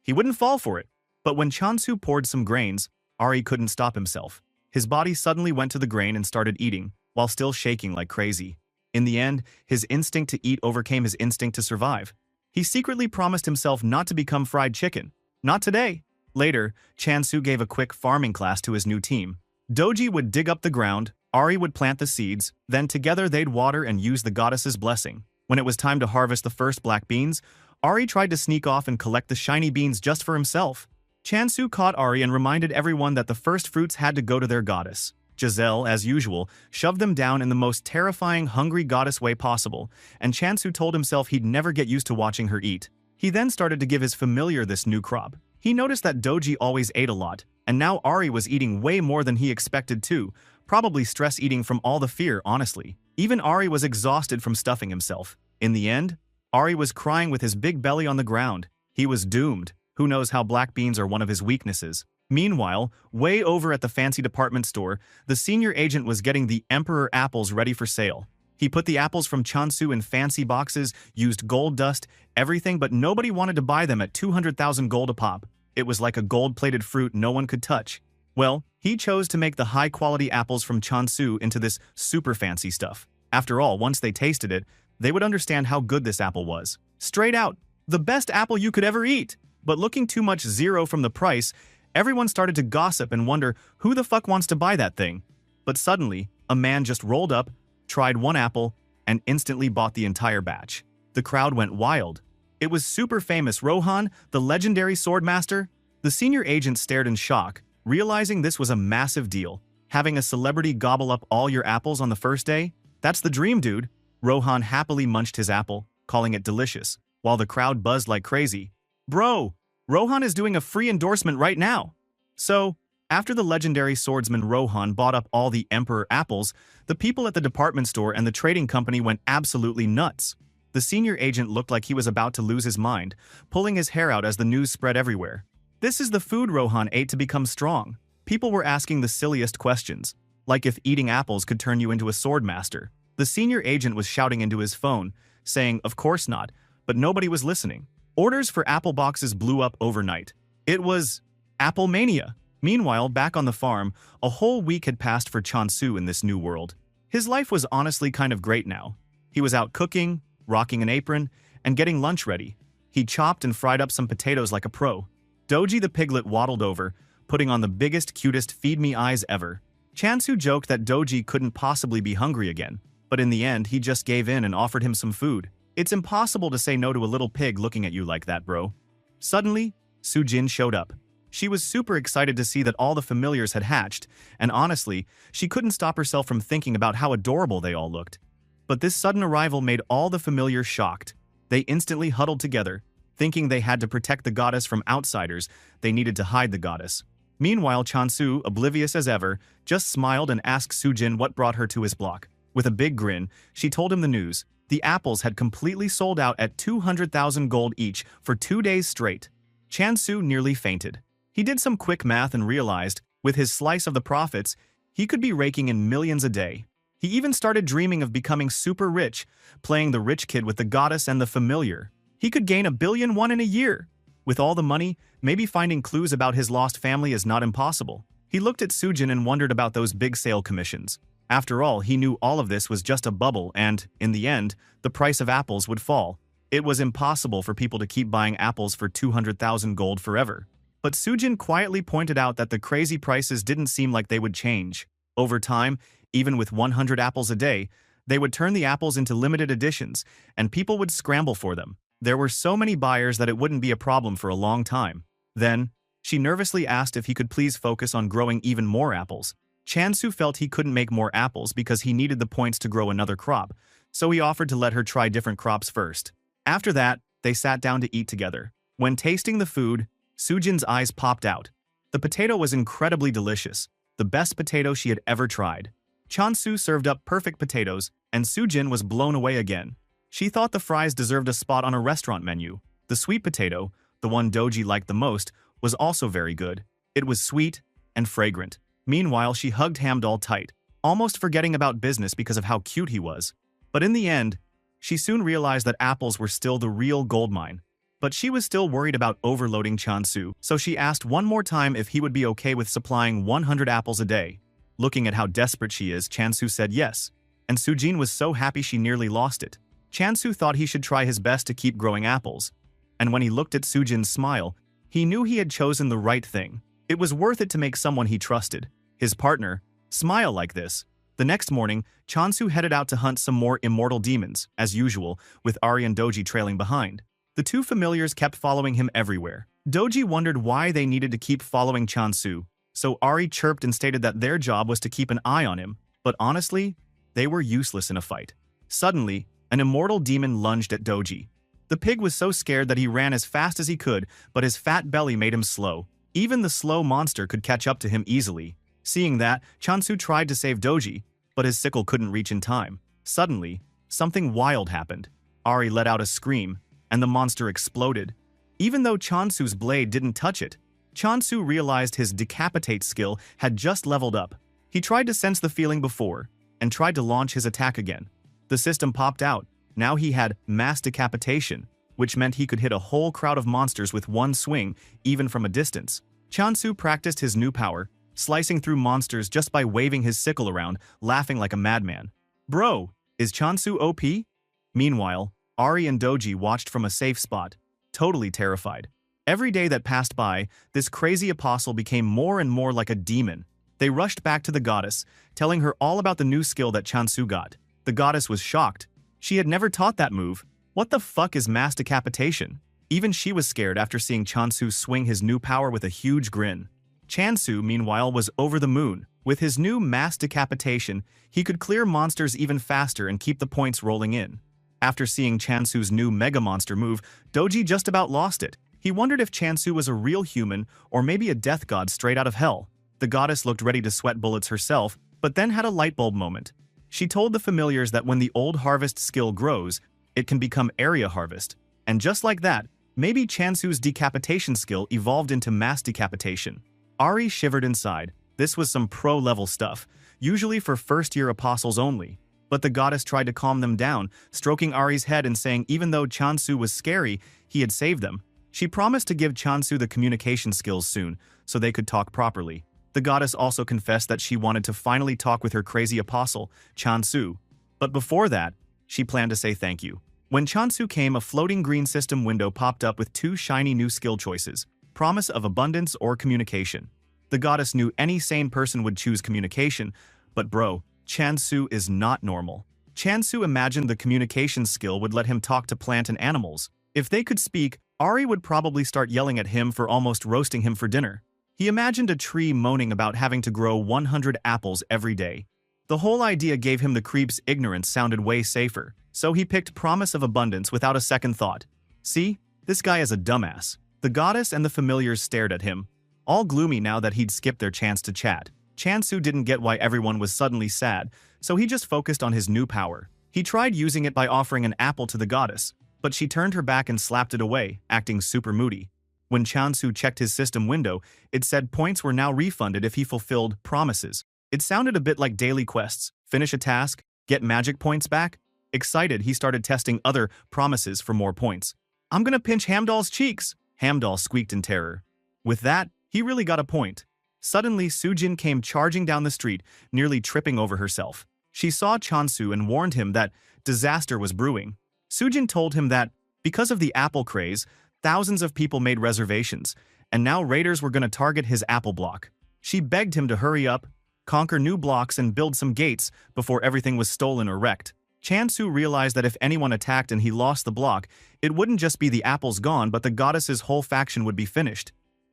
he wouldn't fall for it. But when Chansu poured some grains, Ari couldn't stop himself. His body suddenly went to the grain and started eating, while still shaking like crazy. In the end, his instinct to eat overcame his instinct to survive. He secretly promised himself not to become fried chicken. Not today. Later, Chansu gave a quick farming class to his new team. Doji would dig up the ground, Ari would plant the seeds, then together they'd water and use the goddess's blessing. When it was time to harvest the first black beans, Ari tried to sneak off and collect the shiny beans just for himself. Chansu caught Ari and reminded everyone that the first fruits had to go to their goddess. Giselle, as usual, shoved them down in the most terrifying hungry goddess way possible, and Chansu told himself he'd never get used to watching her eat. He then started to give his familiar this new crop. He noticed that Doji always ate a lot, and now Ari was eating way more than he expected too, probably stress eating from all the fear, honestly. Even Ari was exhausted from stuffing himself. In the end, Ari was crying with his big belly on the ground. He was doomed. Who knows how black beans are one of his weaknesses. Meanwhile, way over at the fancy department store, the senior agent was getting the Emperor apples ready for sale. He put the apples from Chansu in fancy boxes, used gold dust, everything, but nobody wanted to buy them at 200,000 gold a pop. It was like a gold-plated fruit no one could touch. Well, he chose to make the high-quality apples from Chansu into this super fancy stuff. After all, once they tasted it, they would understand how good this apple was. Straight out, the best apple you could ever eat! But looking too much zero from the price, everyone started to gossip and wonder who the fuck wants to buy that thing. But suddenly, a man just rolled up, tried one apple, and instantly bought the entire batch. The crowd went wild. It was super famous Rohan, the legendary swordmaster. The senior agent stared in shock, realizing this was a massive deal. Having a celebrity gobble up all your apples on the first day? That's the dream, dude. Rohan happily munched his apple, calling it delicious, while the crowd buzzed like crazy. Bro, Rohan is doing a free endorsement right now. So, after the legendary swordsman Rohan bought up all the Emperor apples, the people at the department store and the trading company went absolutely nuts. The senior agent looked like he was about to lose his mind, pulling his hair out as the news spread everywhere. This is the food Rohan ate to become strong. People were asking the silliest questions, like if eating apples could turn you into a swordmaster. The senior agent was shouting into his phone, saying, of course not, but nobody was listening. Orders for apple boxes blew up overnight. It was Apple Mania. Meanwhile, back on the farm, a whole week had passed for Chansu in this new world. His life was honestly kind of great now. He was out cooking, rocking an apron, and getting lunch ready. He chopped and fried up some potatoes like a pro. Doji the piglet waddled over, putting on the biggest, cutest feed-me eyes ever. Chansu joked that Doji couldn't possibly be hungry again, but in the end, he just gave in and offered him some food. It's impossible to say no to a little pig looking at you like that, bro. Suddenly, Sujin showed up. She was super excited to see that all the familiars had hatched, and honestly, she couldn't stop herself from thinking about how adorable they all looked. But this sudden arrival made all the familiars shocked. They instantly huddled together, thinking they had to protect the goddess from outsiders. They needed to hide the goddess. Meanwhile, Chansu, oblivious as ever, just smiled and asked Sujin what brought her to his block. With a big grin, she told him the news. The apples had completely sold out at 200,000 gold each for 2 days straight. Chansu nearly fainted. He did some quick math and realized, with his slice of the profits, he could be raking in millions a day. He even started dreaming of becoming super rich, playing the rich kid with the goddess and the familiar. He could gain 1 billion won in a year. With all the money, maybe finding clues about his lost family is not impossible. He looked at Sujin and wondered about those big sale commissions. After all, he knew all of this was just a bubble and, in the end, the price of apples would fall. It was impossible for people to keep buying apples for 200,000 gold forever. But Sujin quietly pointed out that the crazy prices didn't seem like they would change. Over time, even with 100 apples a day, they would turn the apples into limited editions, and people would scramble for them. There were so many buyers that it wouldn't be a problem for a long time. Then, she nervously asked if he could please focus on growing even more apples. Chansu felt he couldn't make more apples because he needed the points to grow another crop, so he offered to let her try different crops first. After that, they sat down to eat together. When tasting the food, Sujin's eyes popped out. The potato was incredibly delicious, the best potato she had ever tried. Chansu served up perfect potatoes, and Sujin was blown away again. She thought the fries deserved a spot on a restaurant menu. The sweet potato, the one Doji liked the most, was also very good. It was sweet and fragrant. Meanwhile, she hugged Hamdall tight, almost forgetting about business because of how cute he was. But in the end, she soon realized that apples were still the real goldmine. But she was still worried about overloading Chansu, so she asked one more time if he would be okay with supplying 100 apples a day. Looking at how desperate she is, Chansu said yes, and Sujin was so happy she nearly lost it. Chansu thought he should try his best to keep growing apples, and when he looked at Sujin's smile, He knew he had chosen the right thing. It was worth it to make someone he trusted, his partner, smile like this. The next morning, Chansu headed out to hunt some more immortal demons, as usual, with Ari and Doji trailing behind. The two familiars kept following him everywhere. Doji wondered why they needed to keep following Chansu, so Ari chirped and stated that their job was to keep an eye on him, but honestly, they were useless in a fight. Suddenly, an immortal demon lunged at Doji. The pig was so scared that he ran as fast as he could, but his fat belly made him slow. Even the slow monster could catch up to him easily. Seeing that, Chansu tried to save Doji, but his sickle couldn't reach in time. Suddenly, something wild happened. Ari let out a scream, and the monster exploded. Even though Chansu's blade didn't touch it, Chansu realized his decapitate skill had just leveled up. He tried to sense the feeling before, and tried to launch his attack again. The system popped out. Now he had mass decapitation, which meant he could hit a whole crowd of monsters with one swing, even from a distance. Chansu practiced his new power, slicing through monsters just by waving his sickle around, laughing like a madman. Bro, is Chansu OP? Meanwhile, Ari and Doji watched from a safe spot, totally terrified. Every day that passed by, this crazy apostle became more and more like a demon. They rushed back to the goddess, telling her all about the new skill that Chansu got. The goddess was shocked. She had never taught that move. What the fuck is mass decapitation? Even she was scared after seeing Chansu swing his new power with a huge grin. Chansu, meanwhile, was over the moon. With his new mass decapitation, he could clear monsters even faster and keep the points rolling in. After seeing Chansu's new mega monster move, Doji just about lost it. He wondered if Chansu was a real human or maybe a death god straight out of hell. The goddess looked ready to sweat bullets herself, but then had a light bulb moment. She told the familiars that when the old harvest skill grows, it can become area harvest. And just like that, maybe Chansu's decapitation skill evolved into mass decapitation. Ari shivered inside. This was some pro-level stuff, usually for first-year apostles only. But the goddess tried to calm them down, stroking Ari's head and saying even though Chansu was scary, he had saved them. She promised to give Chansu the communication skills soon, so they could talk properly. The goddess also confessed that she wanted to finally talk with her crazy apostle, Chansu. But before that, she planned to say thank you. When Chansu came, a floating green system window popped up with two shiny new skill choices, promise of abundance or communication. The goddess knew any sane person would choose communication, but bro, Chansu is not normal. Chansu imagined the communication skill would let him talk to plant and animals. If they could speak, Ari would probably start yelling at him for almost roasting him for dinner. He imagined a tree moaning about having to grow 100 apples every day. The whole idea gave him the creeps. Ignorance sounded way safer, so he picked promise of abundance without a second thought. See, this guy is a dumbass. The goddess and the familiars stared at him, all gloomy now that he'd skipped their chance to chat. Chansu didn't get why everyone was suddenly sad, so he just focused on his new power. He tried using it by offering an apple to the goddess, but she turned her back and slapped it away, acting super moody. When Chansu checked his system window, it said points were now refunded if he fulfilled promises. It sounded a bit like daily quests. Finish a task, get magic points back. Excited, he started testing other promises for more points. I'm gonna pinch Hamdall's cheeks, Hamdall squeaked in terror. With that, he really got a point. Suddenly, Sujin came charging down the street, nearly tripping over herself. She saw Chansu and warned him that disaster was brewing. Sujin told him that, because of the apple craze, thousands of people made reservations, and now raiders were going to target his apple block. She begged him to hurry up, conquer new blocks and build some gates before everything was stolen or wrecked. Chansu realized that if anyone attacked and he lost the block, it wouldn't just be the apples gone, but the goddess's whole faction would be finished.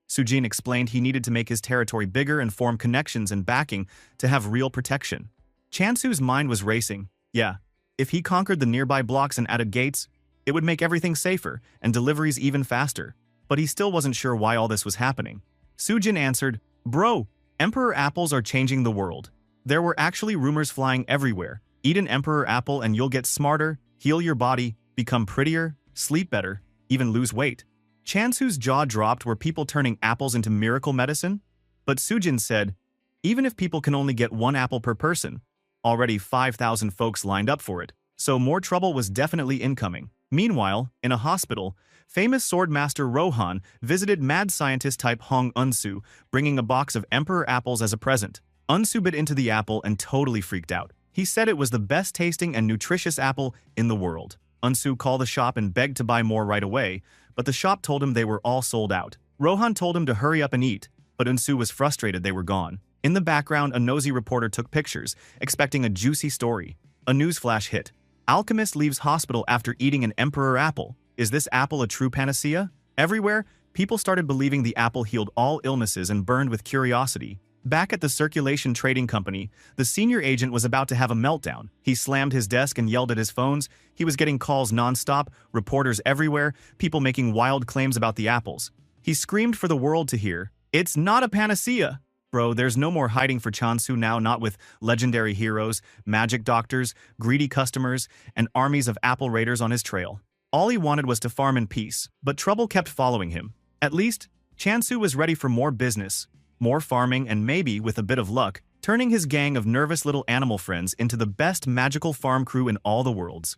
Sujin explained he needed to make his territory bigger and form connections and backing to have real protection. Chansu's mind was racing. Yeah, if he conquered the nearby blocks and added gates, it would make everything safer and deliveries even faster. But he still wasn't sure why all this was happening. Sujin answered, Bro, Emperor apples are changing the world. There were actually rumors flying everywhere. Eat an Emperor apple and you'll get smarter, heal your body, become prettier, sleep better, even lose weight. Chansu's jaw dropped. Were people turning apples into miracle medicine? But Sujin said, even if people can only get one apple per person, already 5,000 folks lined up for it, so more trouble was definitely incoming. Meanwhile, in a hospital, famous swordmaster Rohan visited mad scientist type Hong Unsu, bringing a box of Emperor apples as a present. Unsu bit into the apple and totally freaked out. He said it was the best tasting and nutritious apple in the world. Unsu called the shop and begged to buy more right away, but the shop told him they were all sold out. Rohan told him to hurry up and eat, but Unsu was frustrated they were gone. In the background, a nosy reporter took pictures, expecting a juicy story. A newsflash hit. Alchemist leaves hospital after eating an emperor apple. Is this apple a true panacea? Everywhere, people started believing the apple healed all illnesses and burned with curiosity. Back at the circulation trading company, the senior agent was about to have a meltdown. He slammed his desk and yelled at his phones. He was getting calls nonstop, reporters everywhere, people making wild claims about the apples. He screamed for the world to hear, "It's not a panacea!" Bro, there's no more hiding for Chansu now, not with legendary heroes, magic doctors, greedy customers, and armies of apple raiders on his trail. All he wanted was to farm in peace, but trouble kept following him. At least, Chansu was ready for more business, more farming, and maybe, with a bit of luck, turning his gang of nervous little animal friends into the best magical farm crew in all the worlds.